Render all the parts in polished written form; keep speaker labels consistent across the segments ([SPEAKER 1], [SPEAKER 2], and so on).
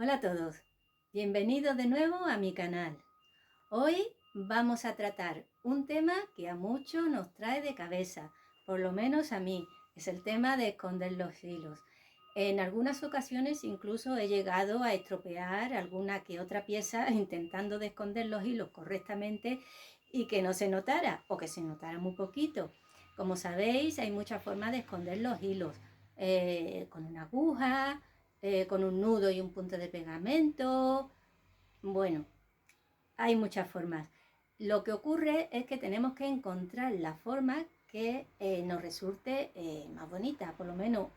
[SPEAKER 1] Hola a todos, bienvenidos de nuevo a mi canal. Hoy vamos a tratar un tema que a muchos nos trae de cabeza, por lo menos a mí, es el tema de esconder los hilos. En algunas ocasiones incluso he llegado a estropear alguna que otra pieza intentando de esconder los hilos correctamente y que no se notara o que se notara muy poquito. Como sabéis, hay muchas formas de esconder los hilos, con una aguja, con un nudo y un punto de pegamento. Bueno, hay muchas formas. Lo que ocurre es que tenemos que encontrar la forma que nos resulte más bonita, por lo menos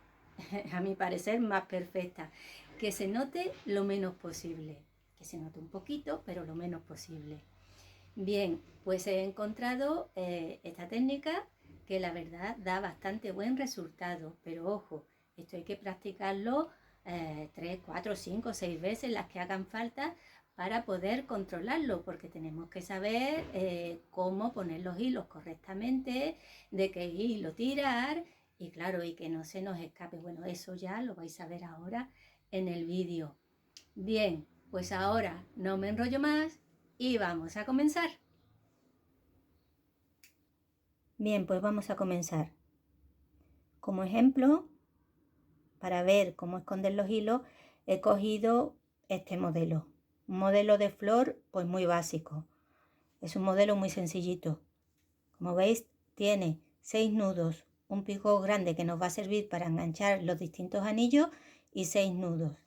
[SPEAKER 1] a mi parecer más perfecta, que se note lo menos posible, que se note un poquito, pero lo menos posible. Bien, pues he encontrado esta técnica que la verdad da bastante buen resultado, pero ojo, esto hay que practicarlo 3, 4, 5, 6 veces, las que hagan falta, para poder controlarlo, porque tenemos que saber cómo poner los hilos correctamente, de qué hilo tirar y claro, y que no se nos escape. Bueno, eso ya lo vais a ver ahora en el vídeo. Bien, pues ahora no me enrollo más y vamos a comenzar. Bien, pues vamos a comenzar. Como ejemplo, para ver cómo esconder los hilos, he cogido este modelo. Un modelo de flor, pues muy básico. Es un modelo muy sencillito. Como veis, tiene 6 nudos, un picot grande que nos va a servir para enganchar los distintos anillos y 6 nudos.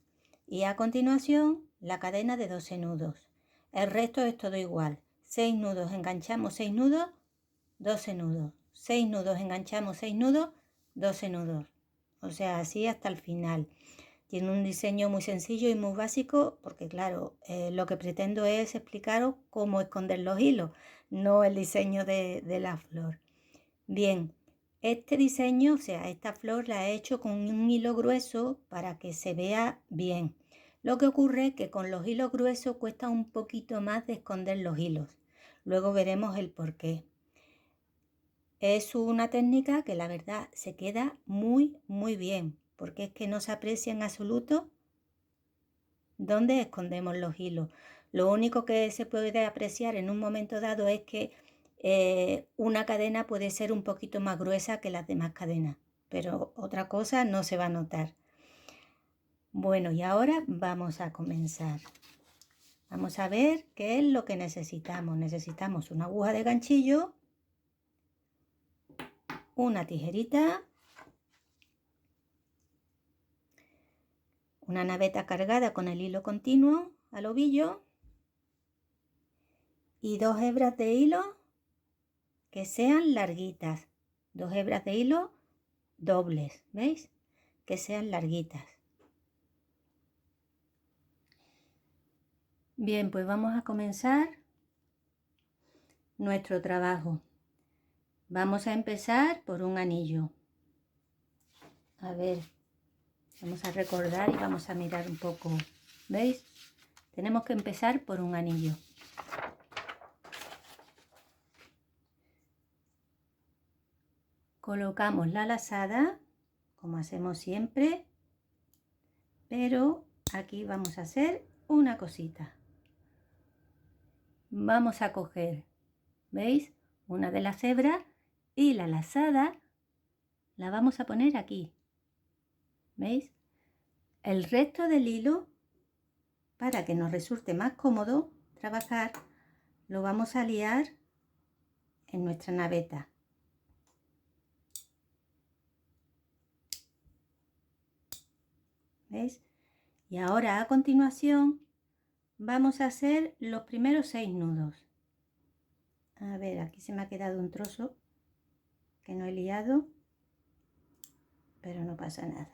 [SPEAKER 1] Y a continuación, la cadena de 12 nudos. El resto es todo igual. 6 nudos, enganchamos 6 nudos, 12 nudos. 6 nudos, enganchamos 6 nudos, 12 nudos. O sea, así hasta el final. Tiene un diseño muy sencillo y muy básico porque, claro, lo que pretendo es explicaros cómo esconder los hilos, no el diseño de la flor. Bien, este diseño, o sea, esta flor la he hecho con un hilo grueso para que se vea bien. Lo que ocurre es que con los hilos gruesos cuesta un poquito más de esconder los hilos. Luego veremos el por qué. Es una técnica que la verdad se queda muy bien, porque es que no se aprecia en absoluto dónde escondemos los hilos. Lo único que se puede apreciar en un momento dado es que una cadena puede ser un poquito más gruesa que las demás cadenas, pero otra cosa no se va a notar. Bueno, y ahora vamos a comenzar. Vamos a ver qué es lo que necesitamos. Necesitamos una aguja de ganchillo, una tijerita, una naveta cargada con el hilo continuo al ovillo y 2 hebras de hilo que sean larguitas. 2 hebras de hilo dobles, ¿veis? Que sean larguitas. Bien, pues vamos a comenzar nuestro trabajo. Vamos a empezar por un anillo. A ver, vamos a recordar y vamos a mirar un poco. ¿Veis? Tenemos que empezar por un anillo. Colocamos la lazada, como hacemos siempre, pero aquí vamos a hacer una cosita. Vamos a coger, ¿veis? Una de las hebras y la lazada la vamos a poner aquí. ¿Veis? El resto del hilo, para que nos resulte más cómodo trabajar, lo vamos a liar en nuestra naveta. ¿Veis? Y ahora a continuación vamos a hacer los primeros 6 nudos. A ver, aquí se me ha quedado un trozo que no he liado, pero no pasa nada.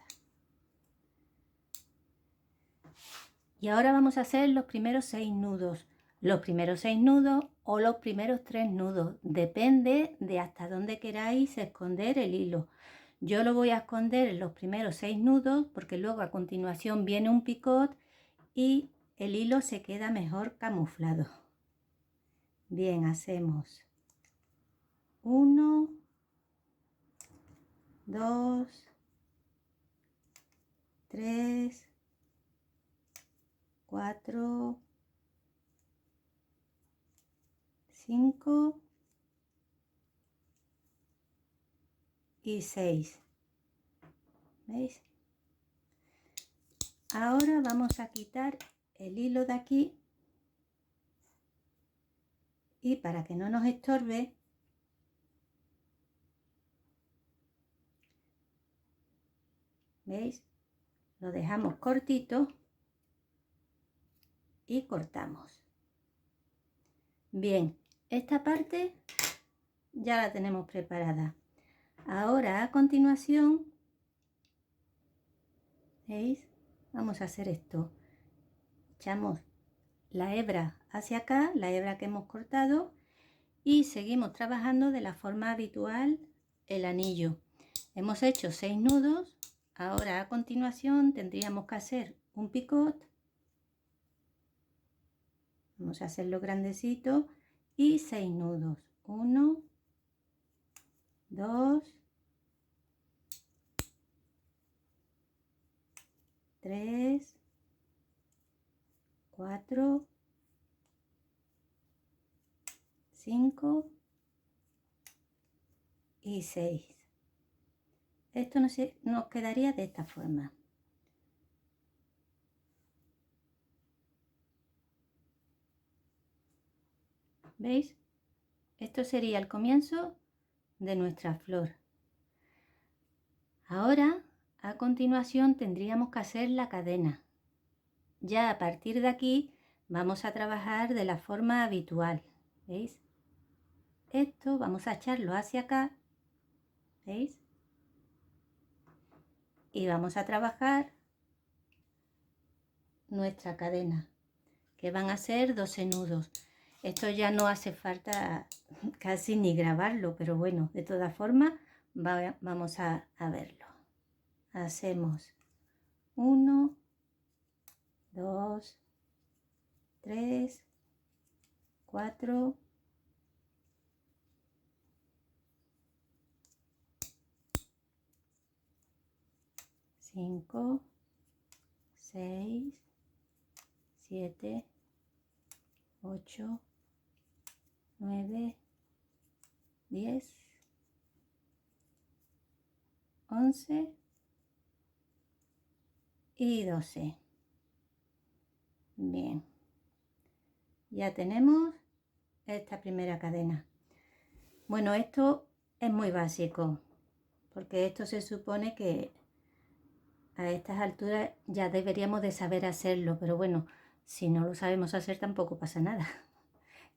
[SPEAKER 1] Y ahora vamos a hacer los primeros 6 nudos. Los primeros 6 nudos o los primeros 3 nudos. Depende de hasta dónde queráis esconder el hilo. Yo lo voy a esconder en los primeros 6 nudos porque luego a continuación viene un picot y el hilo se queda mejor camuflado. Bien, hacemos 1, 2, 3, 4, 5 y 6. ¿Veis? Ahora vamos a quitar el hilo de aquí y para que no nos estorbe, ¿veis? Lo dejamos cortito y cortamos. Bien, esta parte ya la tenemos preparada. Ahora a continuación, ¿veis? Vamos a hacer esto. Echamos la hebra hacia acá, la hebra que hemos cortado, y seguimos trabajando de la forma habitual el anillo. Hemos hecho 6 nudos. Ahora a continuación tendríamos que hacer un picot. Vamos a hacerlo grandecito y 6 nudos. 1, 2, 3, 4, 5 y 6. Esto nos quedaría de esta forma. ¿Veis? Esto sería el comienzo de nuestra flor. Ahora, a continuación, tendríamos que hacer la cadena. Ya a partir de aquí vamos a trabajar de la forma habitual. ¿Veis? Esto vamos a echarlo hacia acá. ¿Veis? Y vamos a trabajar nuestra cadena, que van a ser 12 nudos. Esto ya no hace falta casi ni grabarlo, pero bueno, de todas formas vamos a verlo. Hacemos 1, 2, 3, 4, 5, 6, 7, 8, 9, 10, 11 y 12. Bien, ya tenemos esta primera cadena. Bueno, esto es muy básico, porque esto se supone que a estas alturas ya deberíamos de saber hacerlo, pero bueno, si no lo sabemos hacer tampoco pasa nada,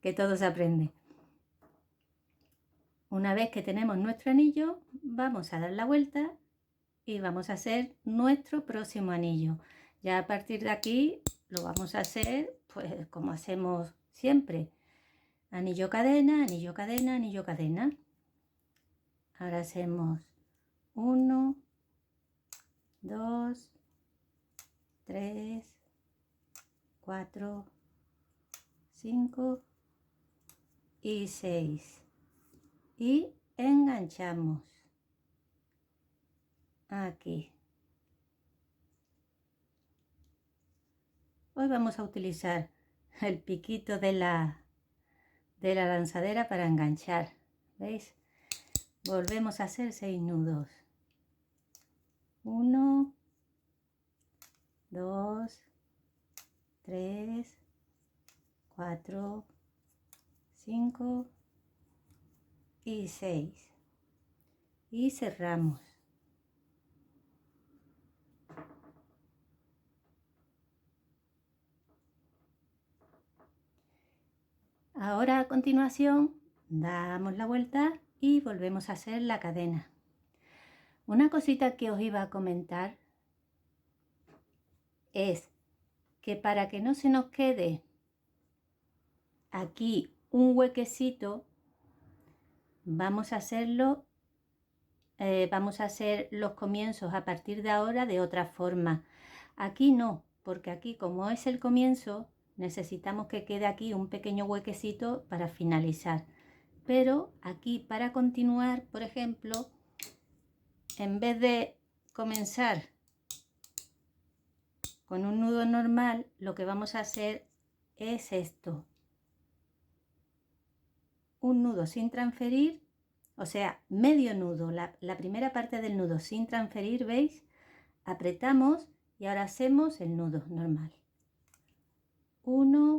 [SPEAKER 1] que todo se aprende. Una vez que tenemos nuestro anillo, vamos a dar la vuelta y vamos a hacer nuestro próximo anillo. Ya a partir de aquí lo vamos a hacer pues como hacemos siempre. Anillo cadena, anillo cadena, anillo cadena. Ahora hacemos 1, 2, 3, 4, 5 y 6. Y enganchamos aquí. Hoy vamos a utilizar el piquito de la lanzadera para enganchar. ¿Veis? Volvemos a hacer 6 nudos. 1, 2, 3, 4, 5 y 6. Y cerramos. Ahora a continuación damos la vuelta y volvemos a hacer la cadena. Una cosita que os iba a comentar es que para que no se nos quede aquí un huequecito, vamos a hacerlo, vamos a hacer los comienzos a partir de ahora de otra forma. Aquí no, porque aquí como es el comienzo, necesitamos que quede aquí un pequeño huequecito para finalizar. Pero aquí para continuar, por ejemplo, en vez de comenzar con un nudo normal lo que vamos a hacer es esto. Un nudo sin transferir, o sea, medio nudo, la primera parte del nudo sin transferir, ¿veis? Apretamos y ahora hacemos el nudo normal. 1,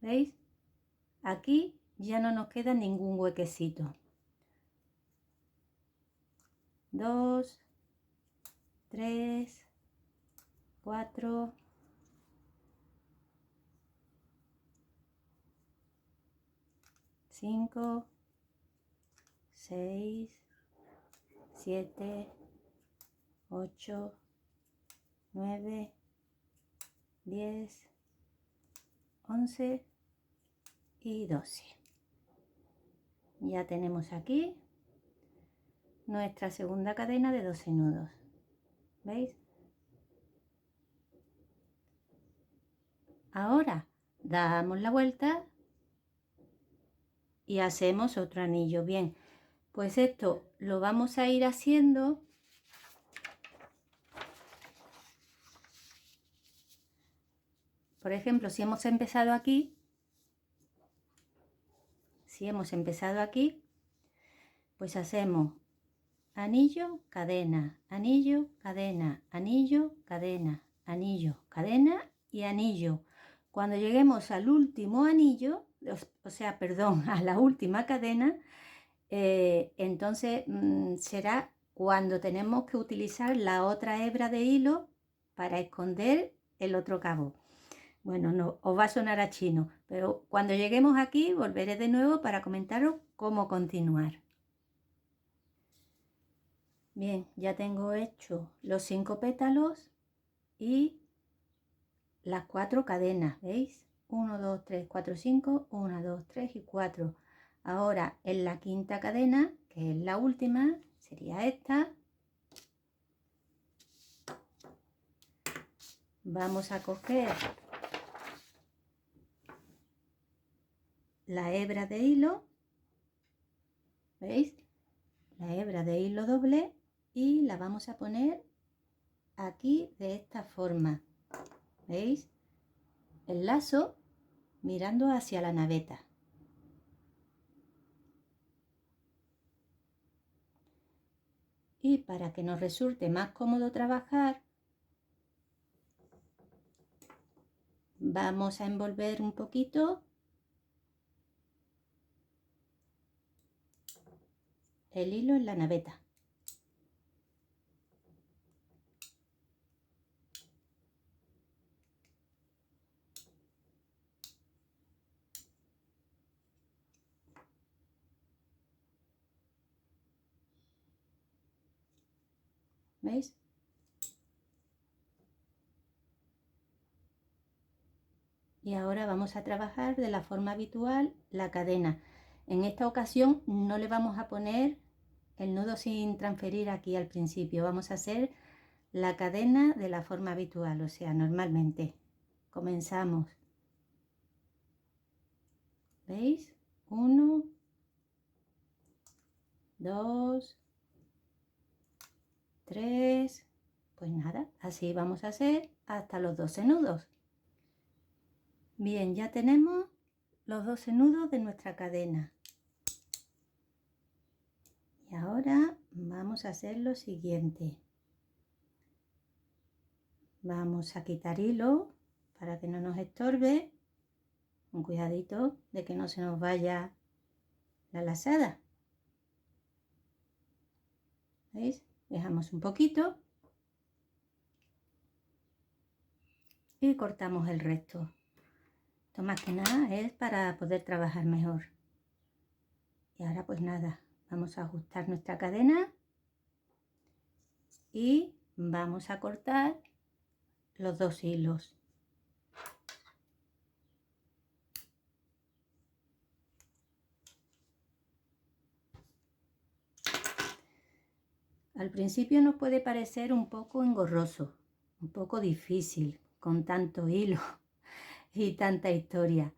[SPEAKER 1] ¿veis? Aquí ya no nos queda ningún huequecito. 2, 3, 4, 5, 6, 7, 8, 9, 10, 11 y 12. Ya tenemos aquí nuestra segunda cadena de 12 nudos. ¿Veis? Ahora damos la vuelta y hacemos otro anillo. Bien, pues esto lo vamos a ir haciendo por ejemplo, si hemos empezado aquí, pues hacemos anillo, cadena, anillo, cadena, anillo, cadena, anillo, cadena y anillo. Cuando lleguemos al último anillo, a la última cadena, entonces será cuando tenemos que utilizar la otra hebra de hilo para esconder el otro cabo. Bueno, no, os va a sonar a chino, pero cuando lleguemos aquí volveré de nuevo para comentaros cómo continuar. Bien, ya tengo hecho los 5 pétalos y las 4 cadenas, ¿veis? 1, 2, 3, 4, 5, 1, 2, 3 y 4. Ahora en la quinta cadena, que es la última, sería esta. Vamos a coger la hebra de hilo, ¿veis? La hebra de hilo doble y la vamos a poner aquí de esta forma, ¿veis? El lazo mirando hacia la naveta. Y para que nos resulte más cómodo trabajar, vamos a envolver un poquito el hilo en la naveta. ¿Veis? Y ahora vamos a trabajar de la forma habitual la cadena. En esta ocasión no le vamos a poner el nudo sin transferir aquí al principio. Vamos a hacer la cadena de la forma habitual, o sea, normalmente. Comenzamos. ¿Veis? 1, 2, 3. Pues nada, así vamos a hacer hasta los 12 nudos. Bien, ya tenemos los 12 nudos de nuestra cadena. Y ahora vamos a hacer lo siguiente. Vamos a quitar hilo para que no nos estorbe. Con cuidadito de que no se nos vaya la lazada. ¿Veis? Dejamos un poquito y cortamos el resto. Esto más que nada es para poder trabajar mejor. Y ahora pues nada, vamos a ajustar nuestra cadena y vamos a cortar los 2 hilos. Al principio nos puede parecer un poco engorroso, un poco difícil con tanto hilo y tanta historia,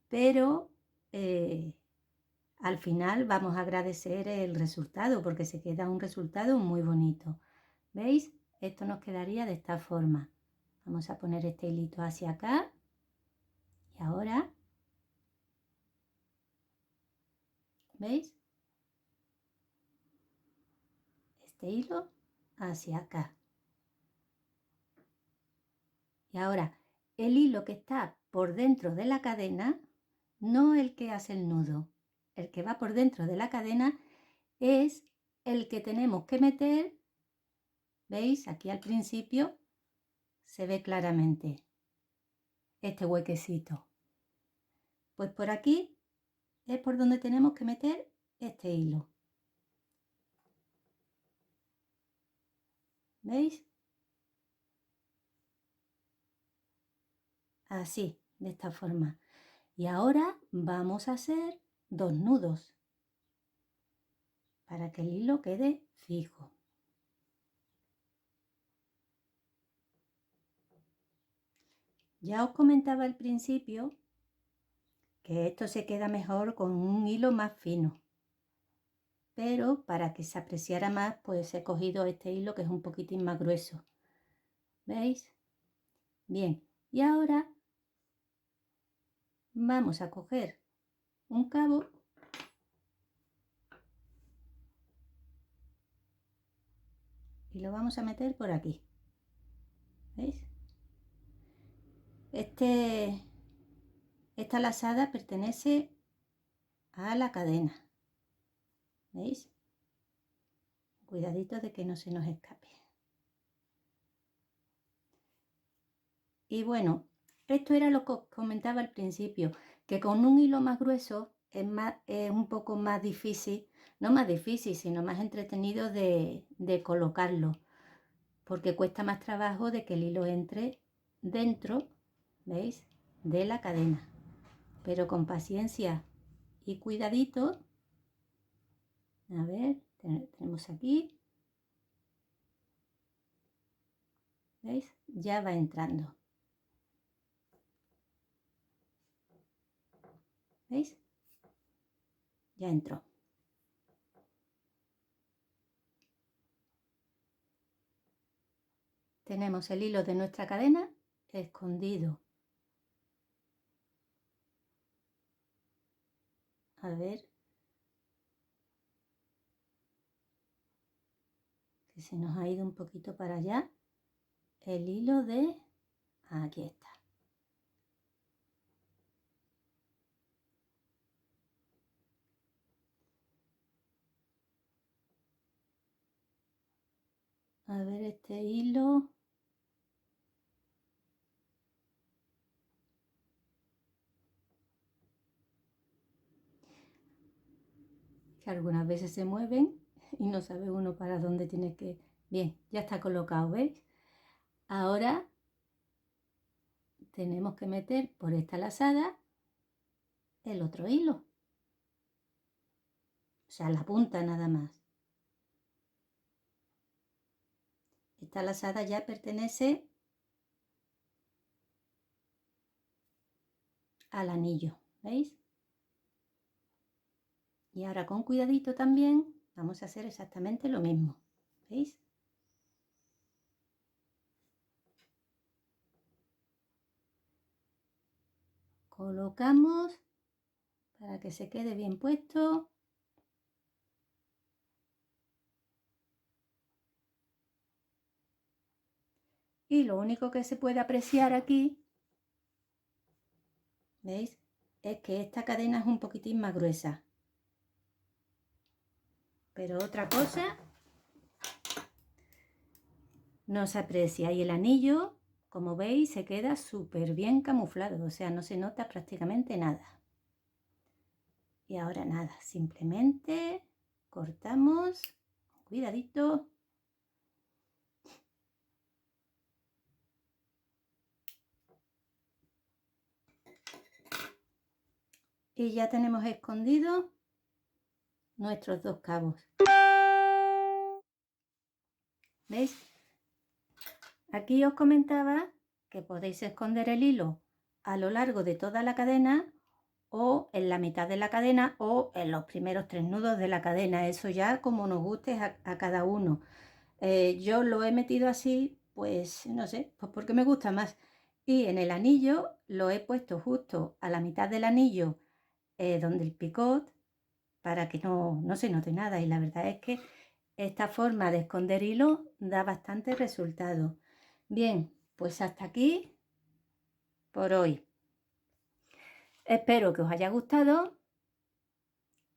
[SPEAKER 1] pero al final vamos a agradecer el resultado porque se queda un resultado muy bonito. ¿Veis? Esto nos quedaría de esta forma. Vamos a poner este hilito hacia acá. Y ahora, ¿veis? Este hilo hacia acá. Y ahora, el hilo que está por dentro de la cadena, no el que hace el nudo, el que va por dentro de la cadena es el que tenemos que meter. ¿Veis? Aquí al principio se ve claramente este huequecito. Pues por aquí es por donde tenemos que meter este hilo. ¿Veis? Así, de esta forma. Y ahora vamos a hacer 2 nudos para que el hilo quede fijo. Ya os comentaba al principio que esto se queda mejor con un hilo más fino. Pero para que se apreciara más, pues he cogido este hilo que es un poquitín más grueso. ¿Veis? Bien, y ahora vamos a coger un cabo y lo vamos a meter por aquí. ¿Veis? Esta lazada pertenece a la cadena. ¿Veis? Cuidadito de que no se nos escape. Y bueno, esto era lo que os comentaba al principio, que con un hilo más grueso es un poco más difícil, no más difícil, sino más entretenido de colocarlo, porque cuesta más trabajo de que el hilo entre dentro, ¿veis?, de la cadena. Pero con paciencia y cuidadito, a ver, tenemos aquí, ¿veis? Ya va entrando. ¿Veis? Ya entró. Tenemos el hilo de nuestra cadena escondido. A ver, que se nos ha ido un poquito para allá el hilo de... Aquí está. A ver este hilo. Que algunas veces se mueven y no sabe uno para dónde tiene que... Bien, ya está colocado, ¿veis? Ahora tenemos que meter por esta lazada el otro hilo. O sea, la punta nada más. Esta lazada ya pertenece al anillo, ¿veis? Y ahora con cuidadito también vamos a hacer exactamente lo mismo, ¿veis? Colocamos para que se quede bien puesto. Y lo único que se puede apreciar aquí, ¿veis?, es que esta cadena es un poquitín más gruesa. Pero otra cosa no se aprecia. Y el anillo, como veis, se queda súper bien camuflado. O sea, no se nota prácticamente nada. Y ahora nada, simplemente cortamos, cuidadito. Y ya tenemos escondidos nuestros 2 cabos. ¿Veis? Aquí os comentaba que podéis esconder el hilo a lo largo de toda la cadena o en la mitad de la cadena o en los primeros 3 nudos de la cadena. Eso ya como nos guste a cada uno. Yo lo he metido así pues no sé, pues porque me gusta más. Y en el anillo lo he puesto justo a la mitad del anillo, donde el picot, para que no se note nada. Y la verdad es que esta forma de esconder hilo da bastante resultado. Bien, pues hasta aquí por hoy. Espero que os haya gustado,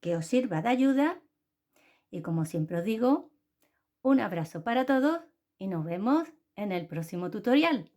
[SPEAKER 1] que os sirva de ayuda y como siempre os digo, un abrazo para todos y nos vemos en el próximo tutorial.